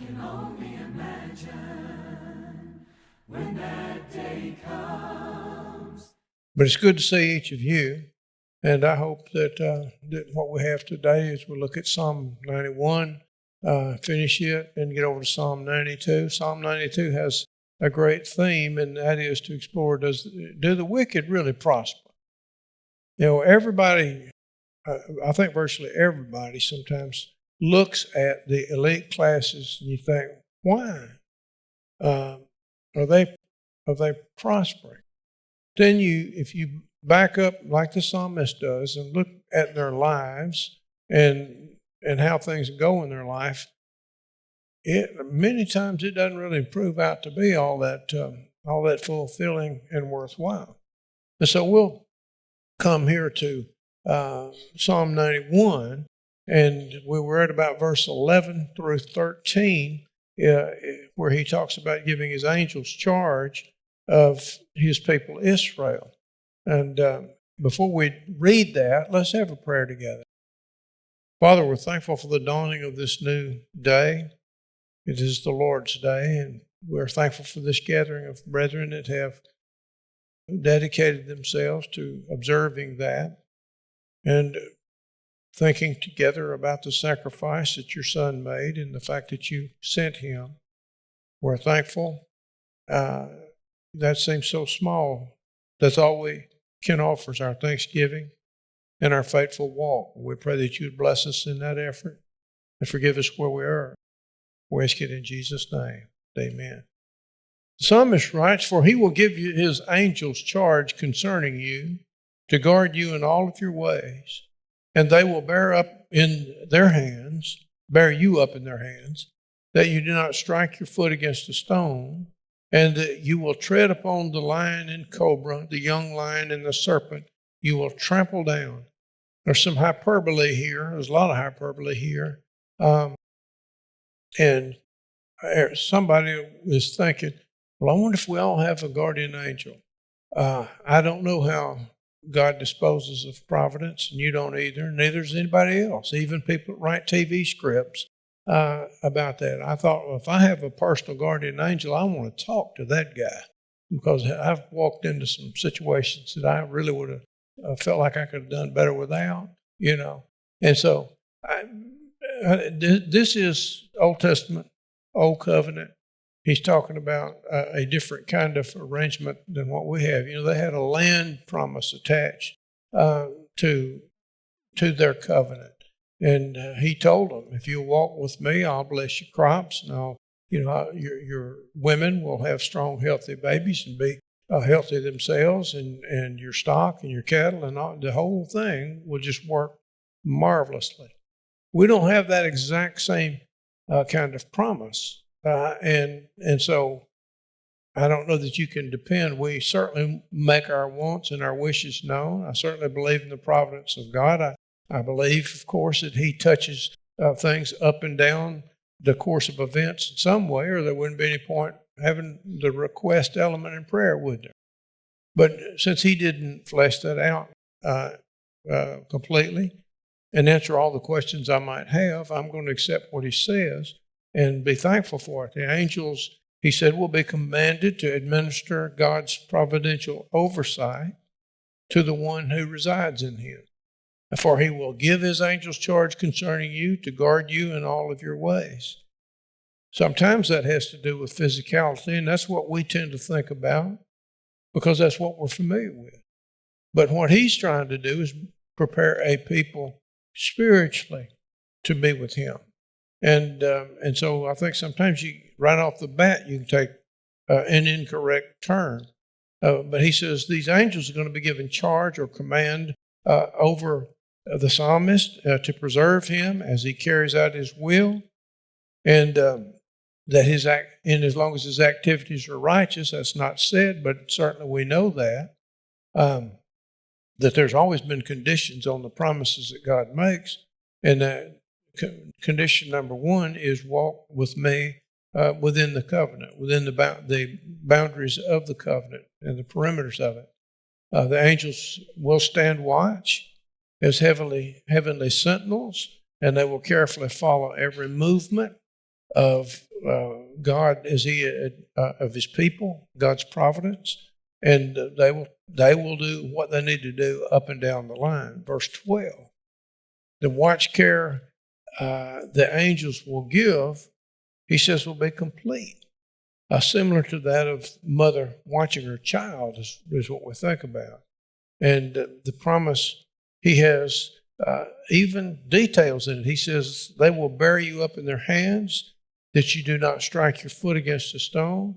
can only imagine when that day comes. But it's good to see each of you. And I hope that, that what we have today is we'll look at Psalm 91, finish it, and get over to Psalm 92. Psalm 92 has a great theme, and that is to explore, do the wicked really prosper? You know, everybody, I think virtually everybody sometimes looks at the elite classes and you think, why? Are they prospering? Then if you back up like the psalmist does and look at their lives and how things go in their life, many times it doesn't really prove out to be all that fulfilling and worthwhile. And so we'll come here to Psalm 91, and we were at about verse 11 through 13, where he talks about giving his angels charge of his people Israel. And before we read that, let's have a prayer together. Father, we're thankful for the dawning of this new day. It is the Lord's day, and we're thankful for this gathering of brethren that have dedicated themselves to observing that and thinking together about the sacrifice that your Son made and the fact that you sent him. We're thankful. That seems so small. That's all we can offer is our thanksgiving and our faithful walk. We pray that you would bless us in that effort and forgive us where we are. We ask it in Jesus' name. Amen. The psalmist writes, "For he will give you his angels charge concerning you, to guard you in all of your ways, and they will bear you up in their hands, that you do not strike your foot against a stone, and that you will tread upon the lion and cobra, the young lion and the serpent, you will trample down." There's some hyperbole here. There's a lot of hyperbole here. And somebody is thinking, well, I wonder if we all have a guardian angel. I don't know how God disposes of providence, and you don't either. Neither does anybody else, even people that write TV scripts about that. I thought, well, if I have a personal guardian angel, I want to talk to that guy, because I've walked into some situations that I really would have felt like I could have done better without, you know. And so this is Old Testament, Old Covenant. He's talking about a different kind of arrangement than what we have. You know, they had a land promise attached to their covenant. And he told them, if you walk with me, I'll bless your crops, and your women will have strong, healthy babies and be healthy themselves, and your stock and your cattle and all, the whole thing will just work marvelously. We don't have that exact same kind of promise. And so I don't know that you can depend. We certainly make our wants and our wishes known. I certainly believe in the providence of God. I believe, of course, that he touches things up and down the course of events in some way, or there wouldn't be any point having the request element in prayer, would there? But since he didn't flesh that out completely and answer all the questions I might have, I'm going to accept what he says and be thankful for it. The angels, he said, will be commanded to administer God's providential oversight to the one who resides in him. For he will give his angels charge concerning you, to guard you in all of your ways. Sometimes that has to do with physicality, and that's what we tend to think about because that's what we're familiar with. But what he's trying to do is prepare a people spiritually to be with him. And so I think sometimes right off the bat, you can take an incorrect turn. But he says these angels are going to be given charge or command over the psalmist to preserve him as he carries out his will, and that as long as his activities are righteous. That's not said, but certainly we know that there's always been conditions on the promises that God makes, and that condition number one is walk with me within the covenant, within the boundaries of the covenant and the perimeters of it. The angels will stand watch as heavenly sentinels, and they will carefully follow every movement of God as of His people, God's providence, and they will do what they need to do up and down the line. Verse 12, the watch care the angels will give, he says, will be complete. Similar to that of mother watching her child is what we think about. And the promise he has even details in it. He says, they will bear you up in their hands that you do not strike your foot against a stone.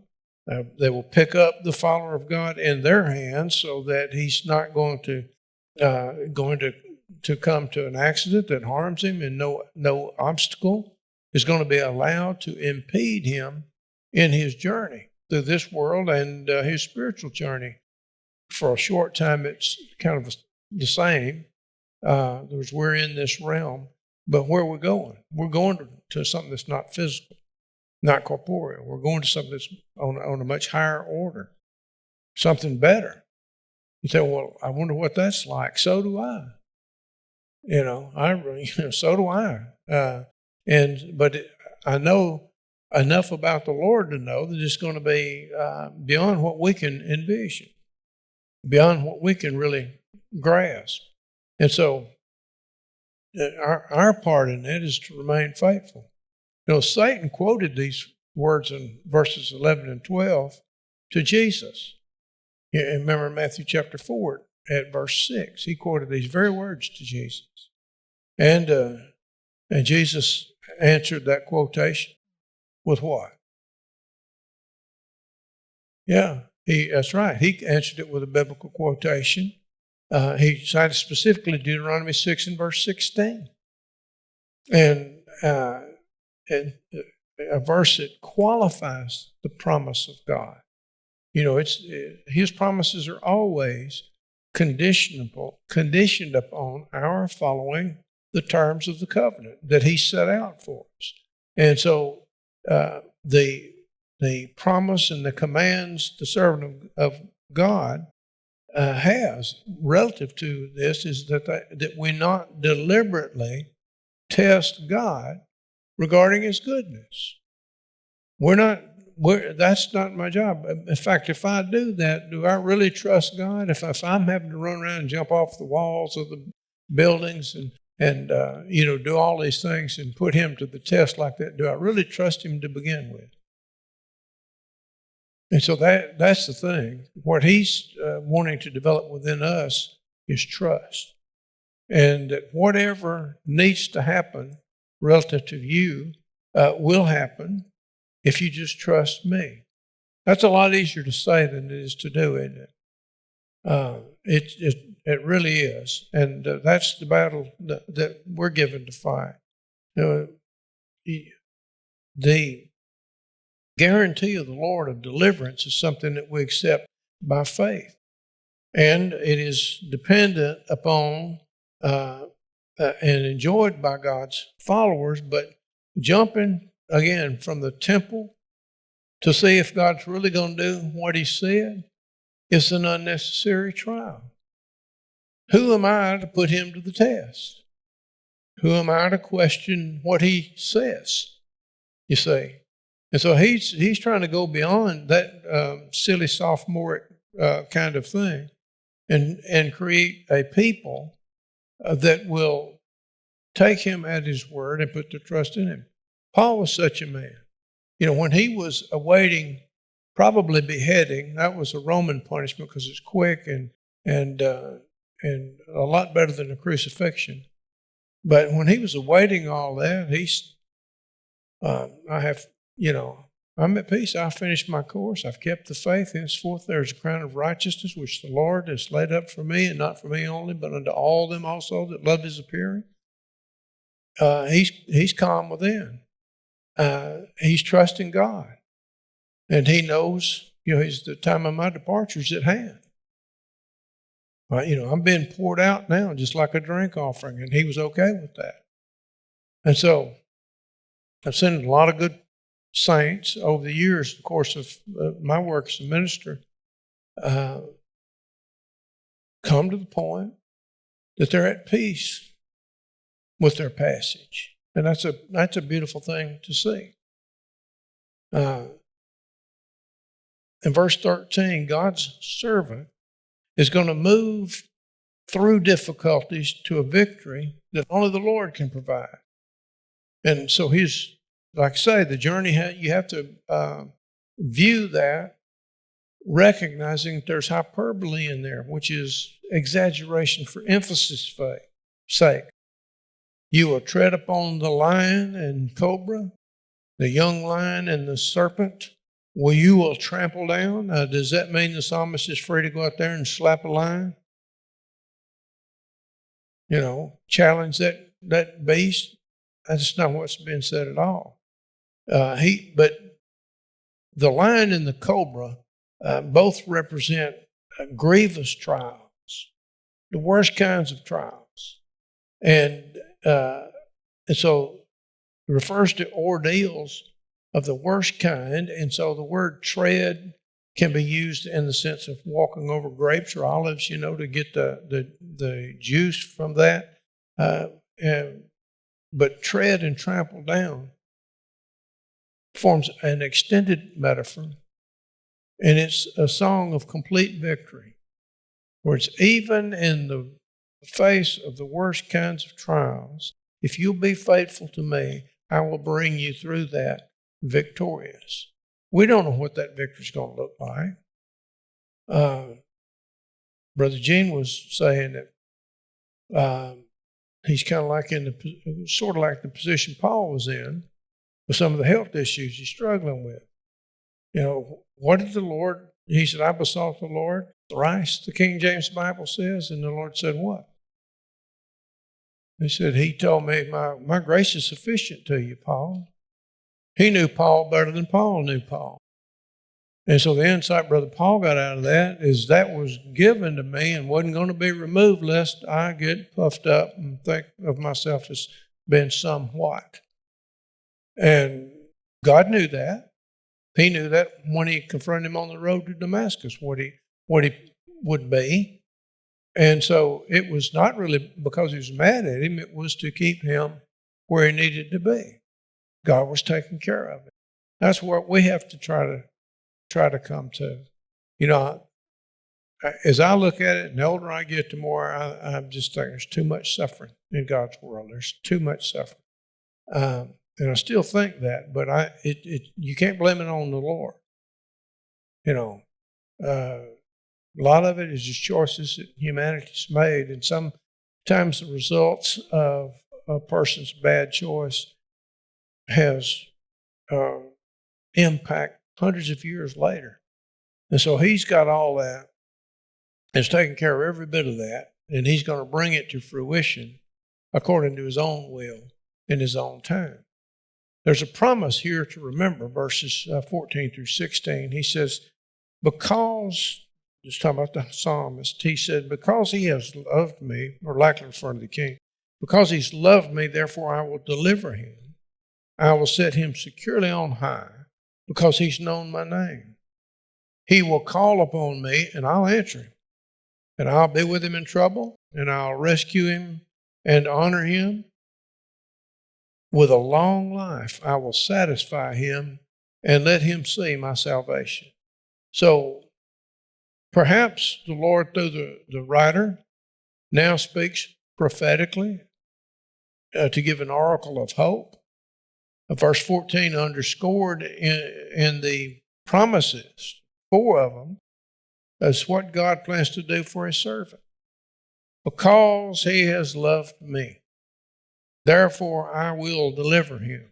They will pick up the follower of God in their hands so that he's not going to come to an accident that harms him, and no obstacle is going to be allowed to impede him in his journey through this world and his spiritual journey. For a short time, it's kind of the same. We're in this realm, but where are we going? We're going to something that's not physical, not corporeal. We're going to something that's on a much higher order, something better. You say, well, I wonder what that's like. So do I. So do I. But I know enough about the Lord to know that it's going to be beyond what we can envision, beyond what we can really grasp. And so our part in it is to remain faithful. Satan quoted these words in verses 11 and 12 to Jesus. You remember Matthew chapter 4 at verse 6. He quoted these very words to Jesus. And Jesus answered that quotation with what? Yeah, that's right. He answered it with a biblical quotation. He cited specifically Deuteronomy 6 and verse 16. And a verse that qualifies the promise of God. His promises are always conditioned upon our following the terms of the covenant that he set out for us. And so the promise and the commands the servant of God has relative to this is that we not deliberately test God regarding his goodness. That's not my job. In fact, if I do that, do I really trust God? If I'm having to run around and jump off the walls of the buildings and do all these things and put him to the test like that, do I really trust him to begin with? And so that's the thing. What he's wanting to develop within us is trust. And that whatever needs to happen relative to you will happen if you just trust me. That's a lot easier to say than it is to do, isn't it? It really is. And that's the battle that we're given to fight. The guarantee of the Lord of deliverance is something that we accept by faith. And it is dependent upon and enjoyed by God's followers, but jumping again from the temple to see if God's really going to do what he said is an unnecessary trial. Who am I to put him to the test? Who am I to question what he says? You see. And so he's trying to go beyond that silly sophomoric kind of thing and create a people that will take him at his word and put their trust in him. Paul was such a man. When he was awaiting probably beheading, that was a Roman punishment because it's quick and a lot better than a crucifixion. But when he was awaiting all that, I'm at peace. I finished my course. I've kept the faith. Henceforth there is a crown of righteousness which the Lord has laid up for me, and not for me only, but unto all them also that love his appearing. He's calm within. He's trusting God. And he knows, the time of my departure is at hand. I'm being poured out now just like a drink offering, and he was okay with that. And so I've seen a lot of good saints over the years, of course, of my work as a minister, come to the point that they're at peace with their passage. And that's a beautiful thing to see. In verse 13, God's servant is going to move through difficulties to a victory that only the Lord can provide. And so like I say, the journey, you have to view that, recognizing that there's hyperbole in there, which is exaggeration for emphasis' sake. You will tread upon the lion and cobra, the young lion and the serpent. You will trample down. Does that mean the psalmist is free to go out there and slap a lion? Challenge that beast? That's not what's been said at all. But the lion and the cobra both represent grievous trials, the worst kinds of trials. And so it refers to ordeals of the worst kind. And so the word tread can be used in the sense of walking over grapes or olives, to get the juice from that. But tread and trample down forms an extended metaphor. And it's a song of complete victory, where it's even in the face of the worst kinds of trials, if you'll be faithful to me, I will bring you through that victorious. We don't know what that victory is going to look like. Brother Gene was saying that he's kind of like sort of like the position Paul was in with some of the health issues he's struggling with. What did the Lord, he said, I besought the Lord thrice, the King James Bible says, and the Lord said what? He said, he told me, my grace is sufficient to you, Paul. He knew Paul better than Paul knew Paul. And so the insight Brother Paul got out of that is that was given to me and wasn't going to be removed lest I get puffed up and think of myself as being somewhat. And God knew that. He knew that when he confronted him on the road to Damascus, what he would be. And so it was not really because he was mad at him, it was to keep him where he needed to be. God was taking care of it. That's what we have to try to come to. As I look at it, and the older I get, the more I'm just thinking there's too much suffering in God's world. There's too much suffering. And I still think that, but you can't blame it on the Lord. A lot of it is just choices that humanity's made, and sometimes the results of a person's bad choice has impact hundreds of years later. And so he's got all that, is taking care of every bit of that, and he's going to bring it to fruition according to his own will in his own time. There's a promise here to remember, verses 14 through 16. He says, just talking about the psalmist, he said, because he has loved me, or likely referring to the king, because he's loved me, therefore I will deliver him. I will set him securely on high, because he's known my name. He will call upon me, and I'll answer him. And I'll be with him in trouble, and I'll rescue him and honor him. With a long life, I will satisfy him and let him see my salvation. So perhaps the Lord, through the writer, now speaks prophetically to give an oracle of hope. Verse 14 underscored in the promises, 4 of them, is what God plans to do for his servant. Because he has loved me, therefore I will deliver him.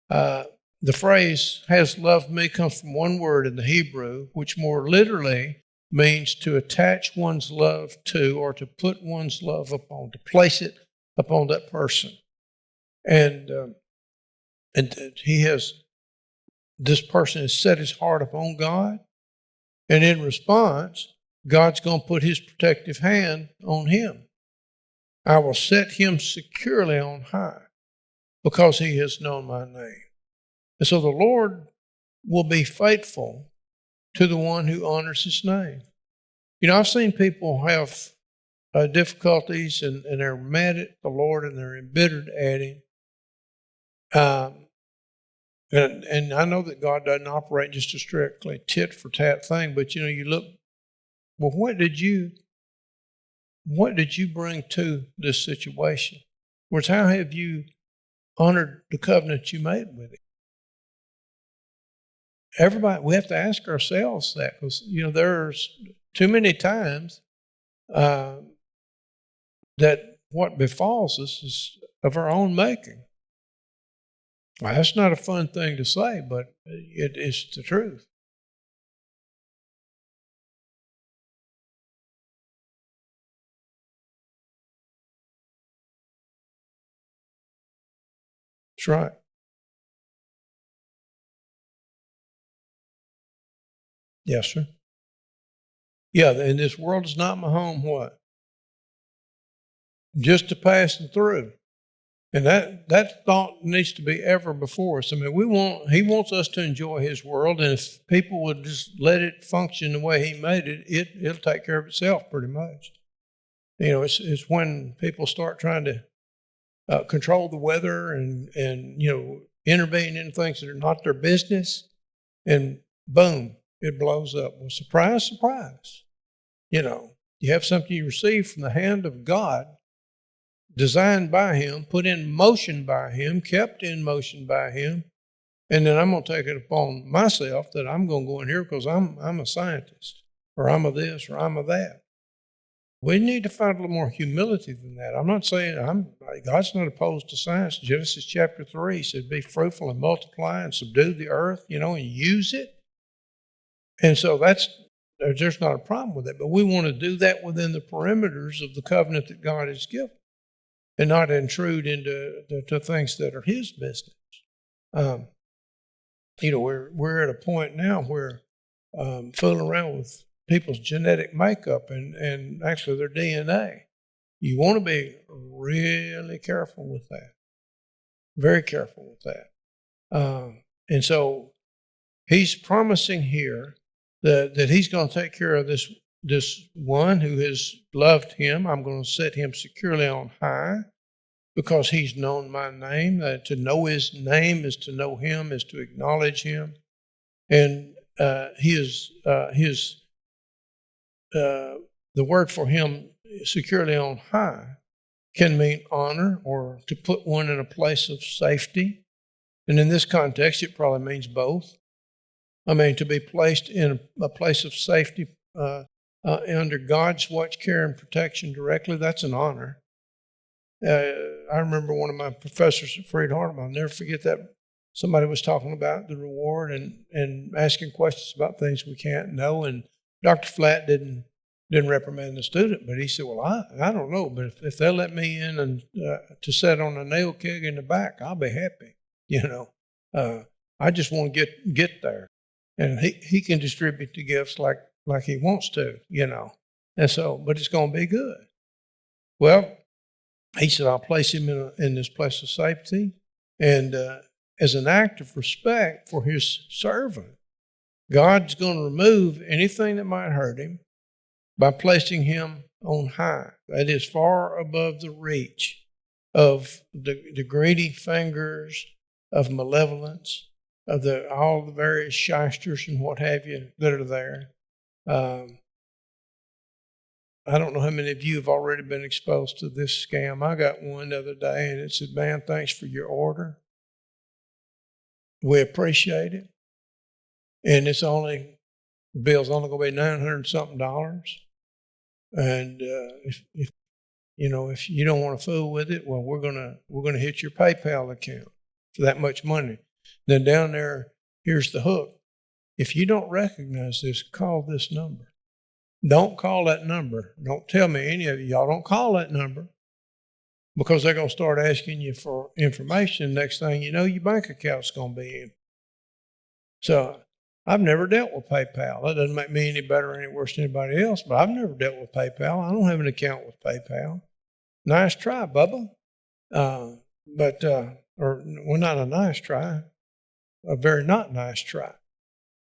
The phrase has loved me comes from one word in the Hebrew, which more literally means to attach one's love to, or to put one's love upon, to place it upon that person. And this person has set his heart upon God, and in response, God's going to put his protective hand on him. I will set him securely on high because he has known my name. And so the Lord will be faithful to the one who honors his name. I've seen people have difficulties and they're mad at the Lord and they're embittered at him. And I know that God doesn't operate just a strictly tit for tat thing, but you look, well, what did you bring to this situation? Whereas how have you honored the covenant you made with Him? Everybody, we have to ask ourselves that, because there's too many times that what befalls us is of our own making. Well, that's not a fun thing to say, but it is the truth. That's right. Yes, sir. Yeah, and this world is not my home, what? Just to passing through. And that thought needs to be ever before us. I mean, He wants us to enjoy His world, and if people would just let it function the way He made it, it'll take care of itself pretty much. It's when people start trying to control the weather and intervene in things that are not their business, and boom, it blows up. Well, surprise, surprise. You have something you received from the hand of God, designed by Him, put in motion by Him, kept in motion by Him, and then I'm going to take it upon myself that I'm going to go in here because I'm a scientist, or I'm a this, or I'm a that. We need to find a little more humility than that. I'm not saying God's not opposed to science. Genesis chapter 3 said, "Be fruitful and multiply and subdue the earth," and use it. And so there's not a problem with it, but we want to do that within the perimeters of the covenant that God has given, and not intrude into things that are His business. We're at a point now where fooling around with people's genetic makeup and actually their DNA. You want to be really careful with that. Very careful with that. And so He's promising here that He's going to take care of this one who has loved Him. I'm going to set him securely on high because he's known my name. To know His name is to know Him, is to acknowledge Him. And the word for Him, securely on high, can mean honor or to put one in a place of safety. And in this context, it probably means both. I mean, to be placed in a place of safety under God's watch, care, and protection directly, that's an honor. I remember one of my professors at Freed Hardeman, I'll never forget that. Somebody was talking about the reward and asking questions about things we can't know. And Dr. Flatt didn't reprimand the student, but he said, "Well, I don't know, but if they'll let me in and to sit on a nail keg in the back, I'll be happy. I just want to get there." And he can distribute the gifts like he wants to, And so, but it's going to be good. Well, he said, "I'll place him in this place of safety. And as an act of respect for His servant, God's going to remove anything that might hurt him by placing him on high. That is far above the reach of the greedy fingers of malevolence, of all the various shysters and what have you that are there." I don't know how many of you have already been exposed to this scam. I got one the other day, and it said, "Man, thanks for your order. We appreciate it. And the bill's only going to be $900-something. And if you don't want to fool with it, well, we're gonna hit your PayPal account for that much money." Then down there, here's the hook: if you don't recognize this, call this number. Don't call that number. Don't tell me any of y'all don't call that number, because they're going to start asking you for information. Next thing you know, your bank account's going to be in. So I've never dealt with PayPal. That doesn't make me any better or any worse than anybody else, but I've never dealt with PayPal. I don't have an account with PayPal. Nice try, Bubba. Not a nice try, a very not nice try.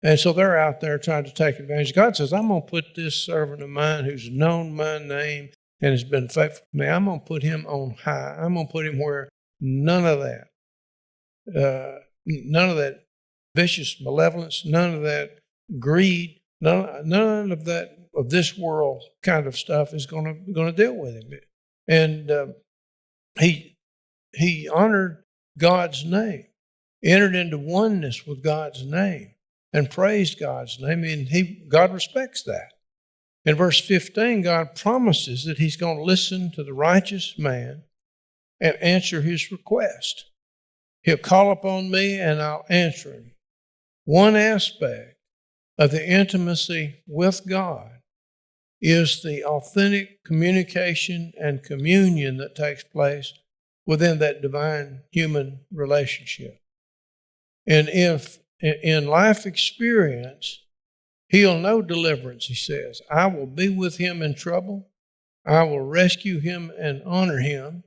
And so they're out there trying to take advantage. God says, "I'm going to put this servant of mine who's known my name and has been faithful to me, I'm going to put him on high. I'm going to put him where none of that none of that vicious malevolence, none of that greed, none of that of this world kind of stuff is going to deal with him. And he honored God's name, entered into oneness with God's name, and praised God's name, and God respects that. In verse 15, God promises that he's going to listen to the righteous man and answer his request. He'll call upon me and I'll answer him. One aspect of the intimacy with God is the authentic communication and communion that takes place within that divine human relationship. And if in life experience, he'll know deliverance, he says. I will be with him in trouble. I will rescue him and honor him.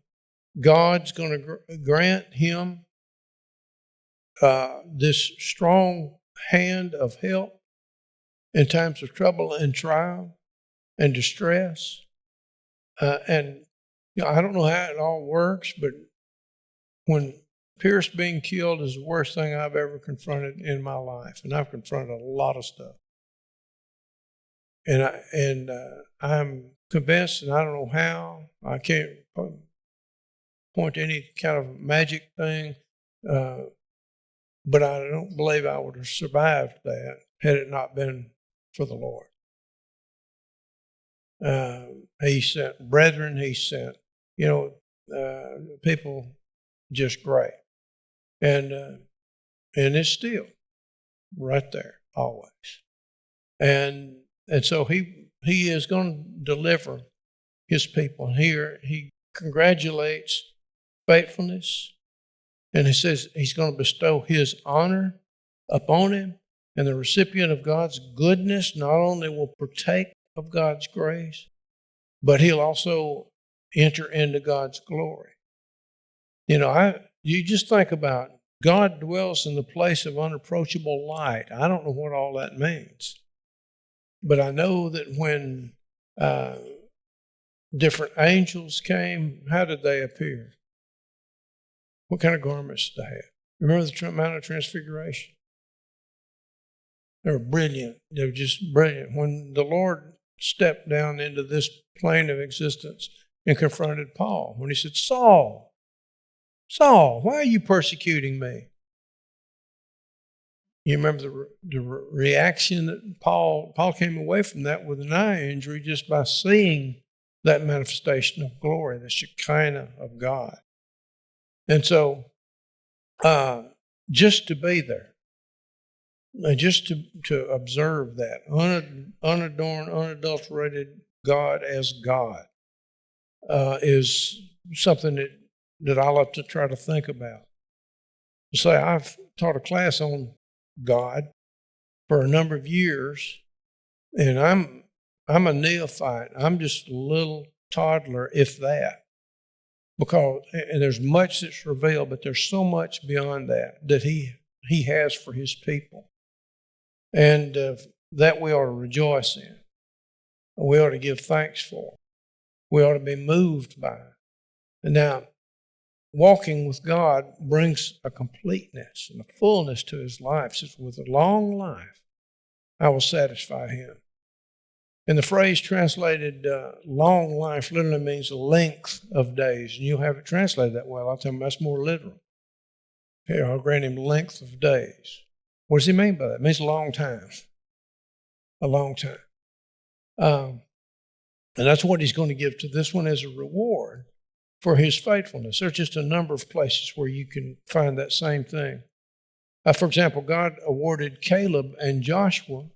God's going to grant him this strong hand of help in times of trouble and trial and distress. And I don't know how it all works, but when Pierce being killed is the worst thing I've ever confronted in my life, and I've confronted a lot of stuff. And I'm convinced, and I don't know how, I can't point to any kind of magic thing, but I don't believe I would have survived that had it not been for the Lord. He sent brethren, he sent, people just great. And it's still right there, always. And so he is going to deliver his people. And here he congratulates faithfulness. And he says he's going to bestow his honor upon him. And the recipient of God's goodness not only will partake of God's grace, but he'll also enter into God's glory. You just think about God dwells in the place of unapproachable light. I don't know what all that means. But I know that when different angels came, how did they appear? What kind of garments did they have? Remember the Mount of Transfiguration? They were brilliant. They were just brilliant. When the Lord stepped down into this plane of existence and confronted Paul, when he said, Saul, why are you persecuting me? You remember the reaction that Paul came away from that with an eye injury just by seeing that manifestation of glory, the Shekinah of God. And so just to be there, just to observe that unadorned, unadulterated God as God is something that I love to try to think about. Say, I've taught a class on God for a number of years, and I'm a neophyte. I'm just a little toddler, if that. And there's much that's revealed, but there's so much beyond that he has for his people. And that we ought to rejoice in. We ought to give thanks for. We ought to be moved by. And now, walking with God brings a completeness and a fullness to his life. It says, with a long life, I will satisfy him. And the phrase translated long life literally means length of days. And you'll have it translated that way. I'll tell him that's more literal. Here, I'll grant him length of days. What does he mean by that? It means a long time. A long time. And that's what he's going to give to this one as a reward for his faithfulness. There's just a number of places where you can find that same thing. For example, God awarded Caleb and Joshua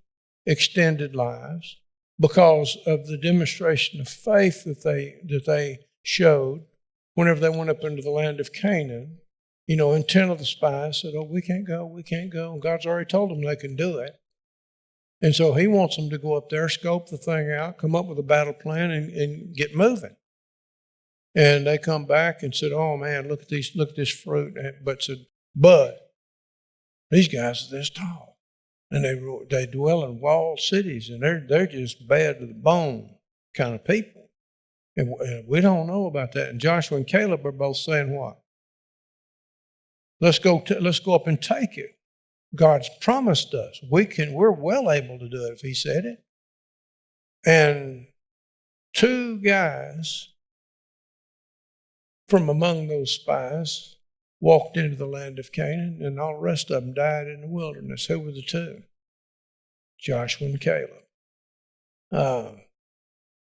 extended lives because of the demonstration of faith that they showed whenever they went up into the land of Canaan. And 10 of the spies said, we can't go. And God's already told them they can do it. And so he wants them to go up there, scope the thing out, come up with a battle plan, and get moving. And they come back and said, oh man, look at this fruit. But said, but these guys are this tall. And they dwell in walled cities, and they're just bad to the bone kind of people. And we don't know about that. And Joshua and Caleb are both saying what? Let's go up and take it. God's promised us. We're well able to do it if he said it. And 2 guys from among those spies walked into the land of Canaan, and all the rest of them died in the wilderness. Who were the 2? Joshua and Caleb.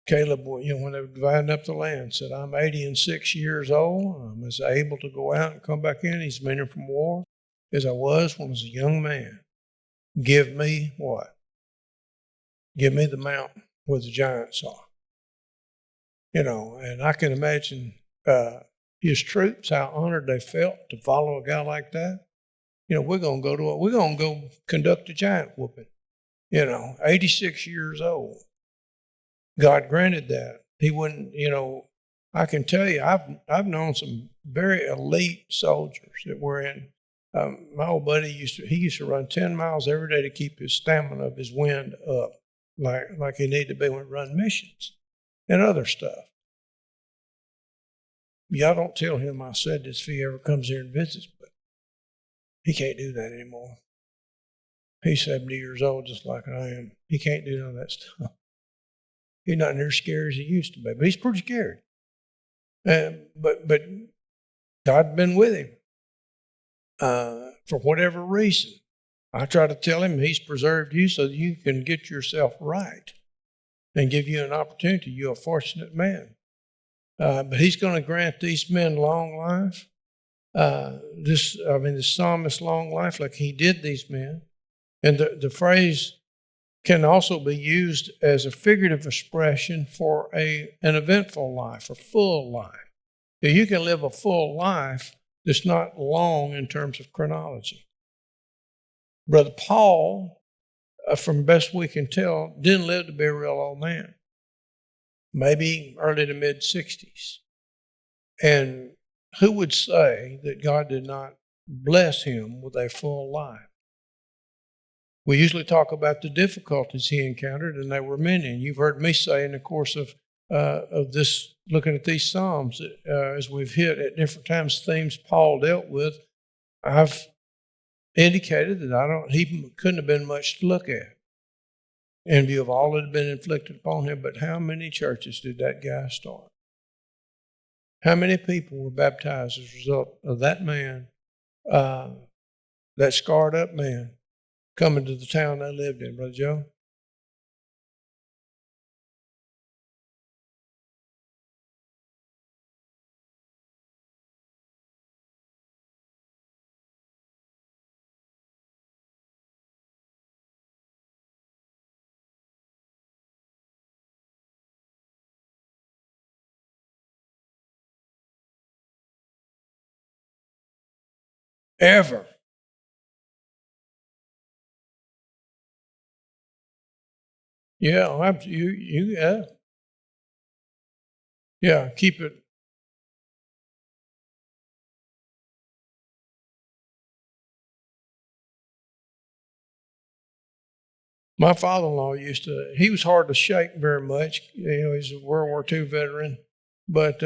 Caleb, when they were dividing up the land, said, I'm 86 years old. I'm as able to go out and come back in. He's been here from war as I was when I was a young man. Give me what? Give me the mountain where the giants are. And I can imagine his troops, how honored they felt to follow a guy like that. We're going to go conduct a giant whooping. 86 years old. God granted that. He wouldn't, I can tell you, I've known some very elite soldiers that were in. My old buddy used to run 10 miles every day to keep his stamina of his wind up, like he needed to be when he run missions and other stuff. Y'all don't tell him I said this if he ever comes here and visits, but he can't do that anymore. He's 70 years old just like I am. He can't do none of that stuff. He's not near as scary as he used to be, but he's pretty scary. But God's been with him for whatever reason. I try to tell him he's preserved you so that you can get yourself right and give you an opportunity. You're a fortunate man. But he's going to grant these men long life. The psalmist long life like he did these men. And the phrase can also be used as a figurative expression for an eventful life, a full life. You can live a full life that's not long in terms of chronology. Brother Paul, from best we can tell, didn't live to be a real old man. Maybe early to mid-60s. And who would say that God did not bless him with a full life? We usually talk about the difficulties he encountered, and they were many. And you've heard me say in the course of this, looking at these Psalms, as we've hit at different times themes Paul dealt with, I've indicated that he couldn't have been much to look at in view of all that had been inflicted upon him. But how many churches did that guy start? How many people were baptized as a result of that man, that scarred up man, coming to the town they lived in, Brother Joe? Ever. Yeah, yeah, keep it. My father-in-law he was hard to shake very much. He's a World War II veteran. But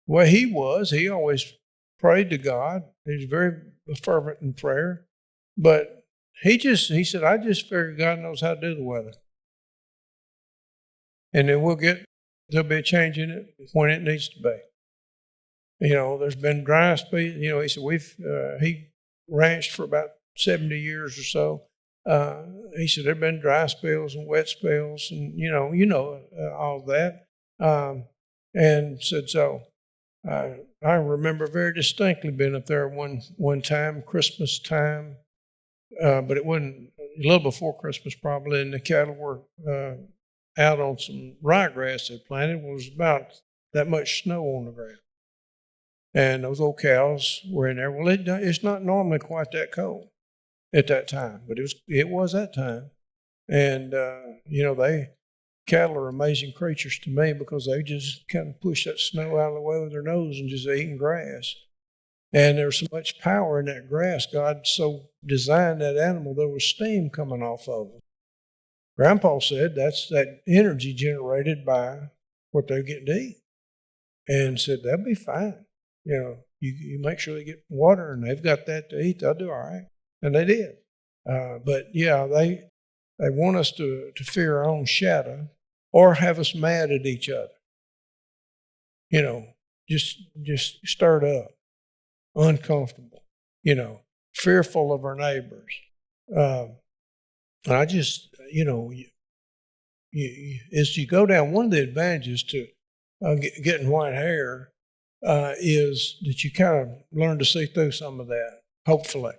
he always prayed to God. He was very fervent in prayer. But he said, I just figure God knows how to do the weather. And then there'll be a change in it when it needs to be. There's been dry spells. He said, he ranched for about 70 years or so. He said, there've been dry spells and wet spells and, all that. And said, so I remember very distinctly being up there one time, Christmas time, but it wasn't a little before Christmas probably, and the cattle were out on some ryegrass they planted. It was about that much snow on the ground. And those old cows were in there. Well, it's not normally quite that cold at that time, but it was that time. And, cattle are amazing creatures to me because they just kind of push that snow out of the way with their nose and just eating grass. And there's so much power in that grass. God so designed that animal, there was steam coming off of it. Grandpa said that's that energy generated by what they're getting to eat. And said, that'll be fine. You make sure they get water and they've got that to eat, they'll do all right. And they did. But yeah, they want us to fear our own shadow or have us mad at each other. Just stirred up, uncomfortable, fearful of our neighbors. And I just, as you go down, one of the advantages to getting white hair is that you kind of learn to see through some of that, hopefully.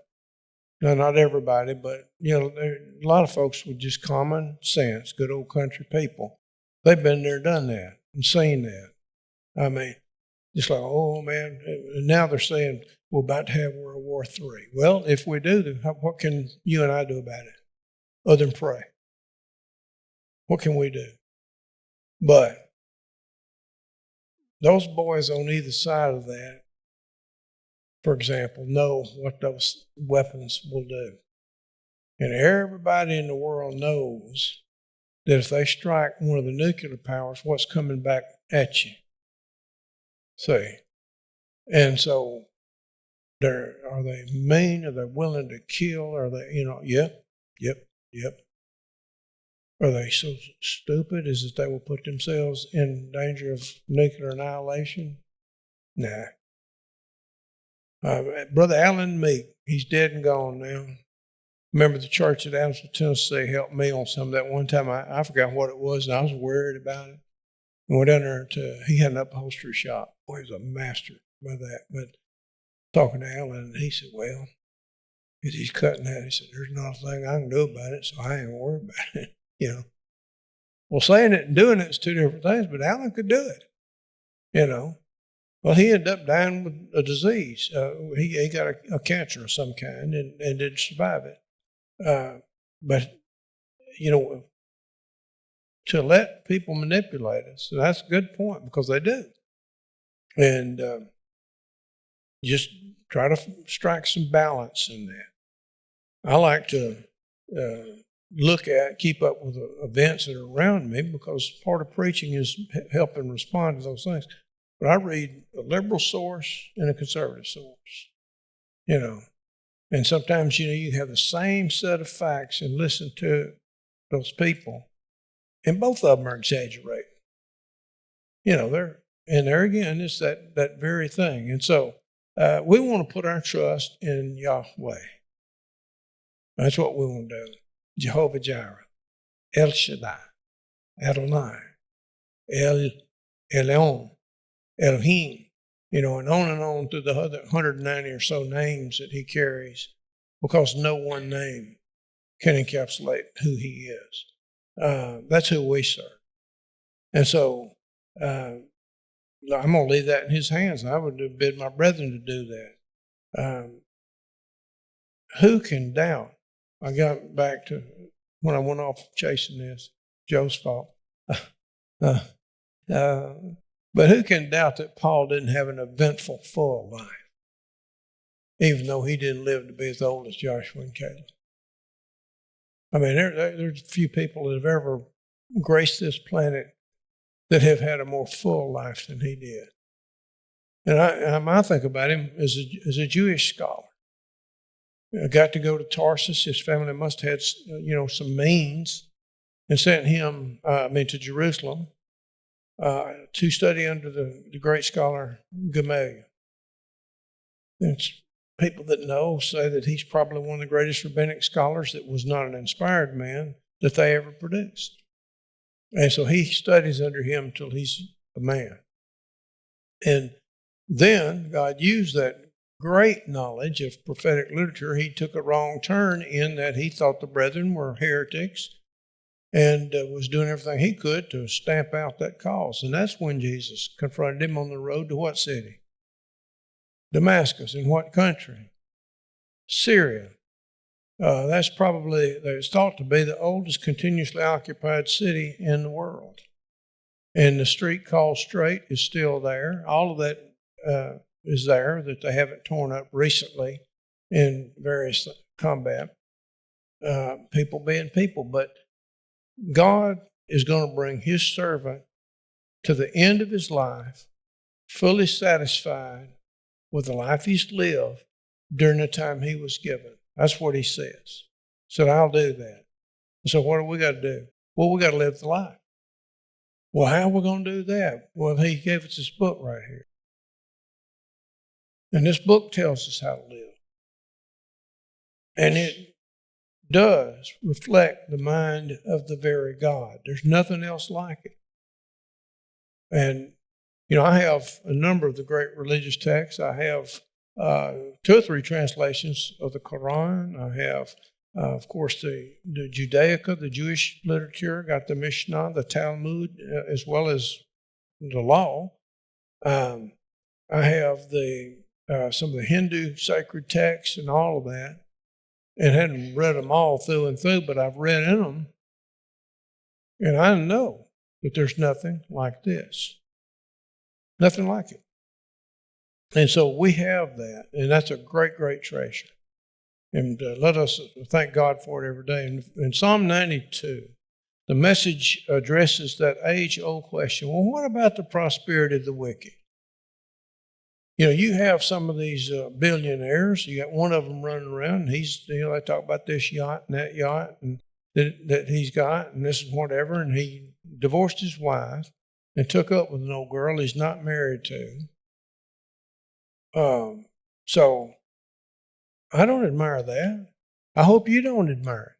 Now, not everybody, but, a lot of folks with just common sense, good old country people, they've been there, done that, and seen that. I mean, just like, oh, man, and now they're saying we're about to have World War III. Well, if we do, then what can you and I do about it other than pray? What can we do? But those boys on either side of that, for example, know what those weapons will do. And everybody in the world knows that if they strike one of the nuclear powers, what's coming back at you? See? And so, are they mean? Are they willing to kill? Are they, yep. Are they so stupid as that they will put themselves in danger of nuclear annihilation? Nah. Brother Alan Meek, he's dead and gone now. Remember the church at Adamsville, Tennessee helped me on some of that one time. I forgot what it was, and I was worried about it. And went down there he had an upholstery shop. Boy, he was a master by that. But talking to Alan, and he said, well, as he's cutting that, he said, there's not a thing I can do about it, so I ain't worried about it, Well, saying it and doing it is two different things, but Alan could do it, Well, he ended up dying with a disease. He got a cancer of some kind and didn't survive it. But, to let people manipulate us, and that's a good point because they do. And just try to strike some balance in that. I like to keep up with the events that are around me because part of preaching is helping respond to those things. But I read a liberal source and a conservative source, And sometimes, you have the same set of facts and listen to those people, and both of them are exaggerating. There again, it's that very thing. And so we want to put our trust in Yahweh. That's what we want to do. Jehovah Jireh, El Shaddai, Adonai, El Elyon, Elohim, and on through the 190 or so names that he carries, because no one name can encapsulate who he is. That's who we serve. And so I'm going to leave that in his hands. I would bid my brethren to do that. Who can doubt? I got back to when I went off chasing this, Joe's fault. But who can doubt that Paul didn't have an eventful, full life, even though he didn't live to be as old as Joshua and Caleb? I mean, there's a few people that have ever graced this planet that have had a more full life than he did. And I think about him as a Jewish scholar. I got to go to Tarsus. His family must have had, some means, and sent him, to Jerusalem to study under the great scholar Gamaliel. It's people that know say that he's probably one of the greatest rabbinic scholars that was not an inspired man that they ever produced. And so he studies under him until he's a man. And then God used that great knowledge of prophetic literature. He took a wrong turn in that he thought the brethren were heretics and was doing everything he could to stamp out that cause. And that's when Jesus confronted him on the road to what city? Damascus. In what country? Syria. That's it's thought to be the oldest continuously occupied city in the world. And the street called Straight is still there. All of that is there that they haven't torn up recently in various combat. People being people. But God is going to bring his servant to the end of his life, fully satisfied with the life he's lived during the time he was given. That's what he says. So I'll do that. So what do we got to do? Well, we got to live the life. Well, how are we going to do that? Well, he gave us this book right here. And this book tells us how to live. And it does reflect the mind of the very God. There's nothing else like it. And, I have a number of the great religious texts. I have 2 or 3 translations of the Quran. I have, of course, the Judaica, the Jewish literature. Got the Mishnah, the Talmud, as well as the law. I have some of the Hindu sacred texts and all of that. And hadn't read them all through and through, but I've read in them. And I know that there's nothing like this. Nothing like it. And so we have that, and that's a great, great treasure. And let us thank God for it every day. In Psalm 92, the Message addresses that age-old question, well, what about the prosperity of the wicked? You have some of these billionaires. You got one of them running around, and they talk about this yacht and that yacht and that he's got, and this is whatever, and he divorced his wife and took up with an old girl he's not married to. So I don't admire that. I hope you don't admire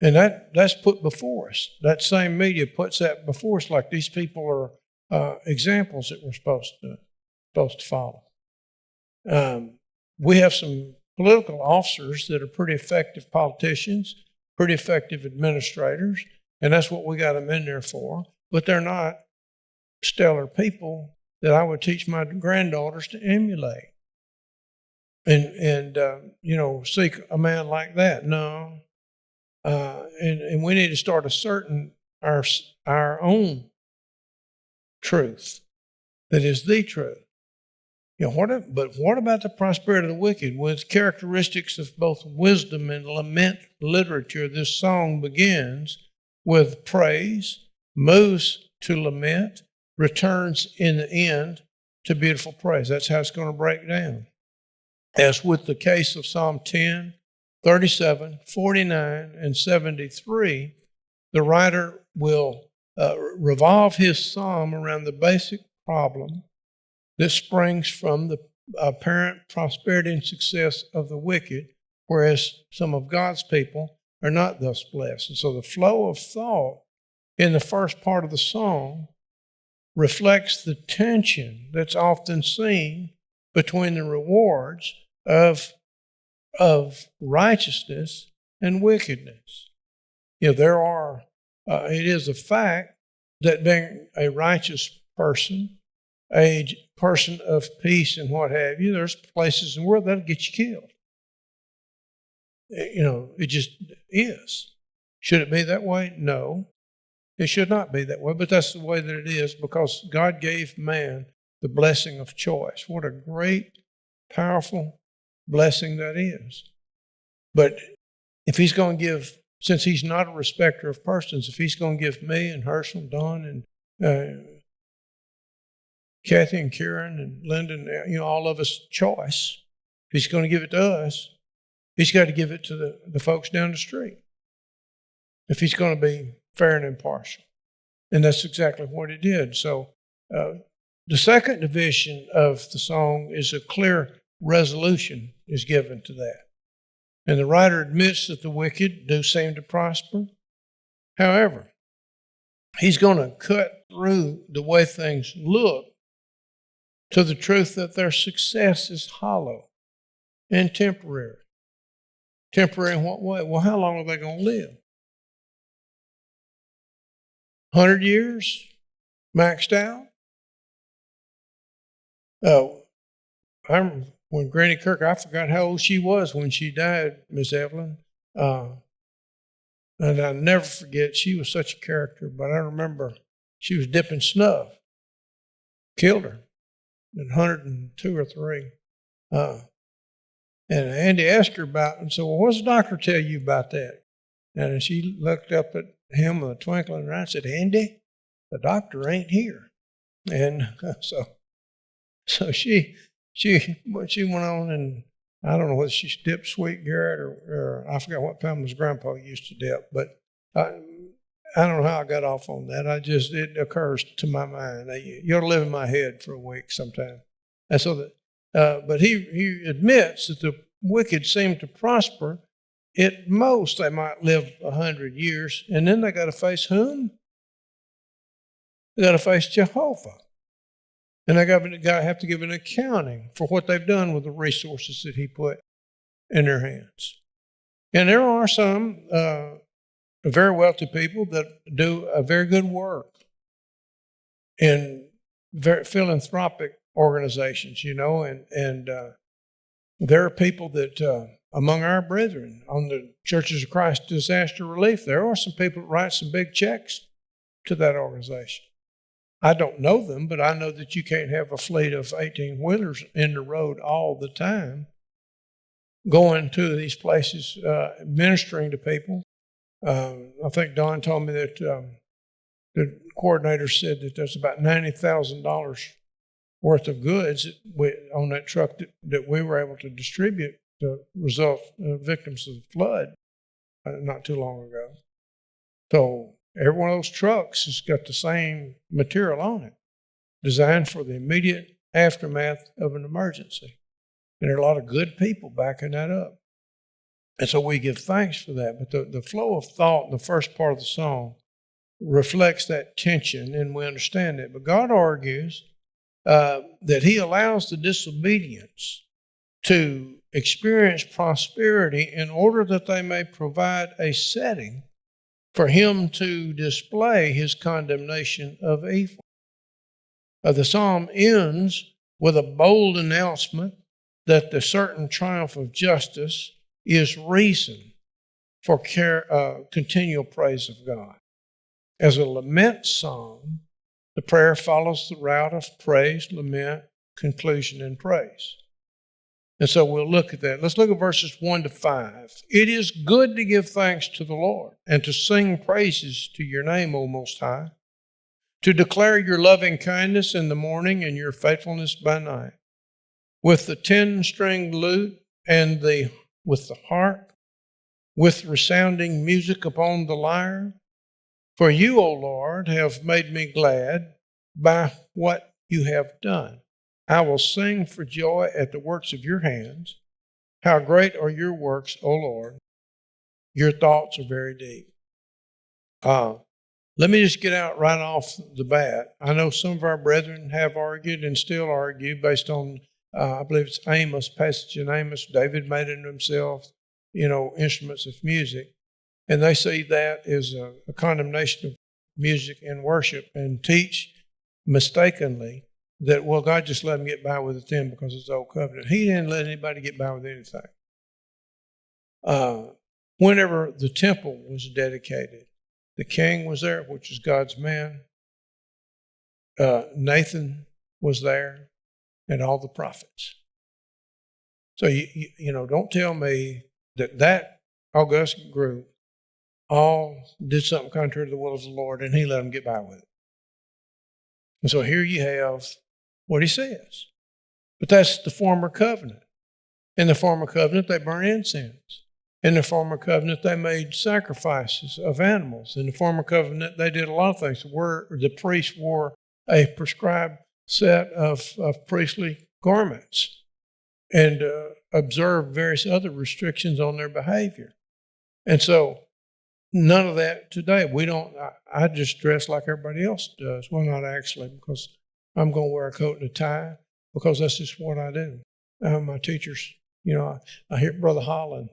it. And that's put before us. That same media puts that before us like these people are examples that we're supposed to follow. We have some political officers that are pretty effective politicians, pretty effective administrators, and that's what we got them in there for. But they're not stellar people that I would teach my granddaughters to emulate. And seek a man like that. No. And we need to start asserting our own truth that is the truth. But what about the prosperity of the wicked? With characteristics of both wisdom and lament literature, this song begins with praise, moves to lament, returns in the end to beautiful praise. That's how it's going to break down. As with the case of Psalm 10, 37, 49, and 73, the writer will revolve his psalm around the basic problem that springs from the apparent prosperity and success of the wicked, whereas some of God's people are not thus blessed. And so the flow of thought in the first part of the song reflects the tension that's often seen between the rewards of righteousness and wickedness. There are, it is a fact that being a righteous person, a person of peace and what have you, there's places in the world that'll get you killed. It just is. Should it be that way? No. It should not be that way, but that's the way that it is because God gave man the blessing of choice. What a great, powerful blessing that is. But if he's going to give, since he's not a respecter of persons, if he's going to give me and Herschel, Don, and Kathy and Kieran and Lyndon, all of us choice, if he's going to give it to us, he's got to give it to the folks down the street. If he's going to be fair and impartial. And that's exactly what he did. So the second division of the song is a clear resolution is given to that. And the writer admits that the wicked do seem to prosper. However, he's going to cut through the way things look to the truth that their success is hollow and temporary. Temporary in what way? Well, how long are they going to live? 100 years? Maxed out? When Granny Kirk, I forgot how old she was when she died, Miss Evelyn. And I'll never forget, she was such a character, but I remember she was dipping snuff. Killed her at 102 or 3. And Andy asked her about it and said, well, what does the doctor tell you about that? And she looked up at him with a twinkle in her eye and said, Andy, the doctor ain't here. And so she she went on, and I don't know whether she dipped Sweet Garrett or I forgot what Pamela's grandpa used to dip, but I don't know how I got off on that. It occurs to my mind. You ought to live in my head for a week sometime. And so but he admits that the wicked seem to prosper. At most, they might live 100 years, and then they got to face whom? They got to face Jehovah. And they got to have to give an accounting for what they've done with the resources that he put in their hands. And there are some very wealthy people that do a very good work in very philanthropic organizations, and there are people that among our brethren on the Churches of Christ Disaster Relief, there are some people that write some big checks to that organization. I don't know them, but I know that you can't have a fleet of 18-wheelers in the road all the time going to these places, ministering to people. I think Don told me that the coordinator said that there's about $90,000 worth of goods on that truck that we were able to distribute to victims of the flood not too long ago. So every one of those trucks has got the same material on it, designed for the immediate aftermath of an emergency. And there are a lot of good people backing that up. And so we give thanks for that. But the flow of thought in the first part of the song reflects that tension, and we understand it. But God argues that he allows the disobedience to experience prosperity in order that they may provide a setting for him to display his condemnation of evil. The psalm ends with a bold announcement that the certain triumph of justice is reason for continual praise of God. As a lament song, the prayer follows the route of praise, lament, conclusion, and praise. And so we'll look at that. Let's look at verses 1 to 5. It is good to give thanks to the Lord and to sing praises to your name, O Most High, to declare your loving kindness in the morning and your faithfulness by night, with the 10-stringed lute and with the harp, with resounding music upon the lyre. For you, O Lord, have made me glad by what you have done. I will sing for joy at the works of your hands. How great are your works, O Lord. Your thoughts are very deep. Let me just get out right off the bat. I know some of our brethren have argued and still argue based on, I believe it's Amos, passage in Amos. David made it himself, instruments of music. And they see that as a condemnation of music and worship and teach mistakenly that, well, God just let them get by with it then because it's the old covenant. He didn't let anybody get by with anything. Whenever the temple was dedicated, the king was there, which is God's man. Nathan was there, and all the prophets. So, don't tell me that august group all did something contrary to the will of the Lord, and he let them get by with it. And so here you have what he says. But that's the former covenant. In the former covenant, they burned incense. In the former covenant, they made sacrifices of animals. In the former covenant, they did a lot of things. The priest wore a prescribed set of priestly garments and observed various other restrictions on their behavior. And so none of that today. I just dress like everybody else does. Well, not actually, because I'm going to wear a coat and a tie, because that's just what I do. My teachers, I hear Brother Holland,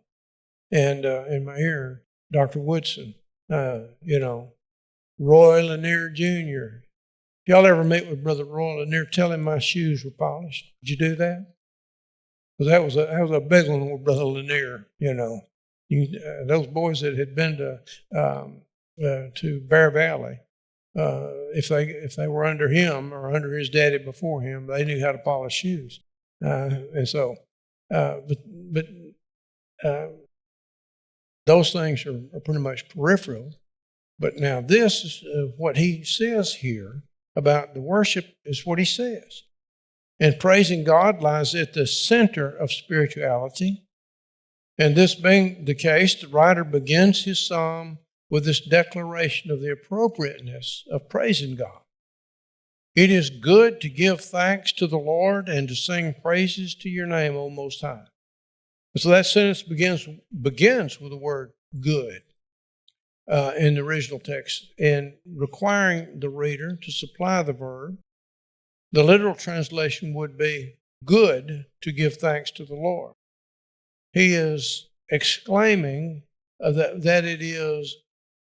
and in my ear, Dr. Woodson, Roy Lanier Jr. If y'all ever meet with Brother Roy Lanier, tell him my shoes were polished. Did you do that? Because that was a big one with Brother Lanier, those boys that had been to Bear Valley, if they were under him or under his daddy before him, they knew how to polish shoes. Those things are pretty much peripheral. But now this is what he says here about the worship is what he says. And praising God lies at the center of spirituality. And this being the case, the writer begins his psalm with this declaration of the appropriateness of praising God. It is good to give thanks to the Lord and to sing praises to your name, O Most High. And so that sentence begins with the word good in the original text, and requiring the reader to supply the verb. The literal translation would be good to give thanks to the Lord. He is exclaiming that it is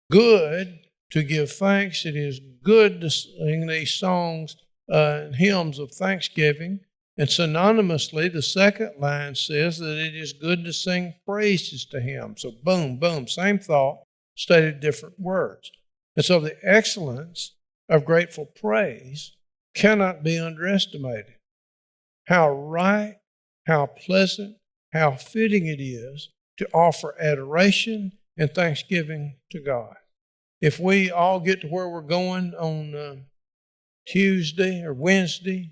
good to give thanks. It is good to sing these songs and hymns of thanksgiving. And synonymously, the second line says that it is good to sing praises to Him. So boom, boom, same thought, stated different words. And so the excellence of grateful praise cannot be underestimated. How right, how pleasant, how fitting it is to offer adoration and thanksgiving to God. If we all get to where we're going on Tuesday or Wednesday,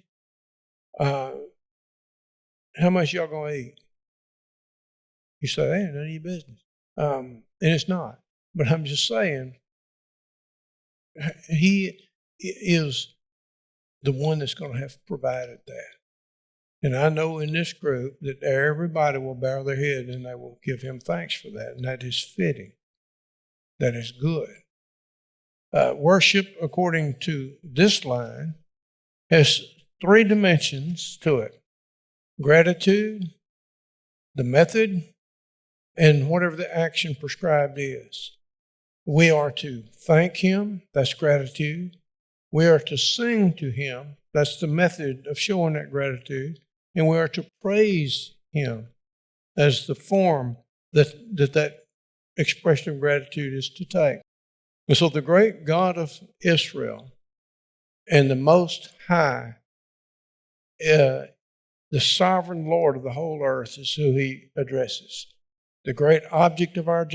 how much y'all going to eat? You say, that ain't none of your business. And it's not. But I'm just saying, He is the one that's going to have provided that. And I know in this group that everybody will bow their head and they will give Him thanks for that. And that is fitting. That is good. Worship, according to this line, has three dimensions to it: gratitude, the method, and whatever the action prescribed is. We are to thank Him, that's gratitude. We are to sing to Him, that's the method of showing that gratitude. And we are to praise Him as the form that expression of gratitude is to take. And so the great God of Israel and the Most High, the sovereign Lord of the whole earth, is who He addresses. The great object of our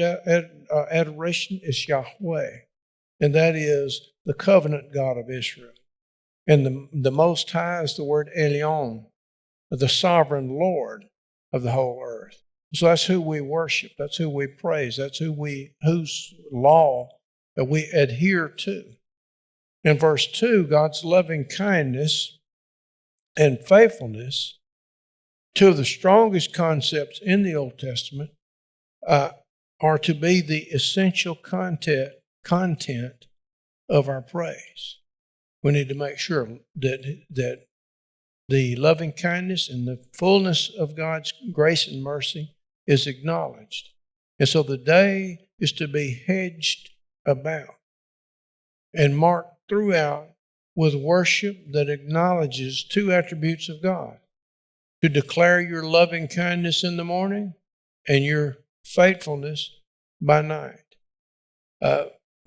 adoration is Yahweh, and that is the covenant God of Israel. And the Most High is the word Elyon, the sovereign Lord of the whole earth. So that's who we worship. That's who we praise. That's whose law that we adhere to. In verse 2, God's loving kindness and faithfulness, two of the strongest concepts in the Old Testament, are to be the essential content of our praise. We need to make sure that the loving kindness and the fullness of God's grace and mercy is acknowledged. And so the day is to be hedged about and marked throughout with worship that acknowledges two attributes of God: to declare your loving kindness in the morning and your faithfulness by night.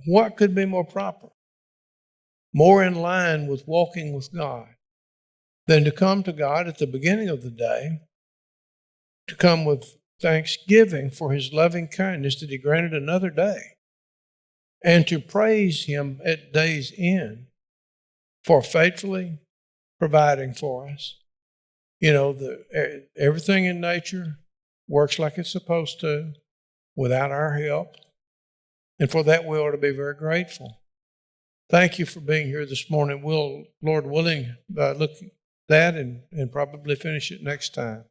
What could be more proper, more in line with walking with God, than to come to God at the beginning of the day, to come with thanksgiving for His loving kindness that He granted another day, and to praise Him at day's end for faithfully providing for us. You know, everything in nature works like it's supposed to without our help. And for that, we ought to be very grateful. Thank you for being here this morning. We'll, Lord willing, look at that and probably finish it next time.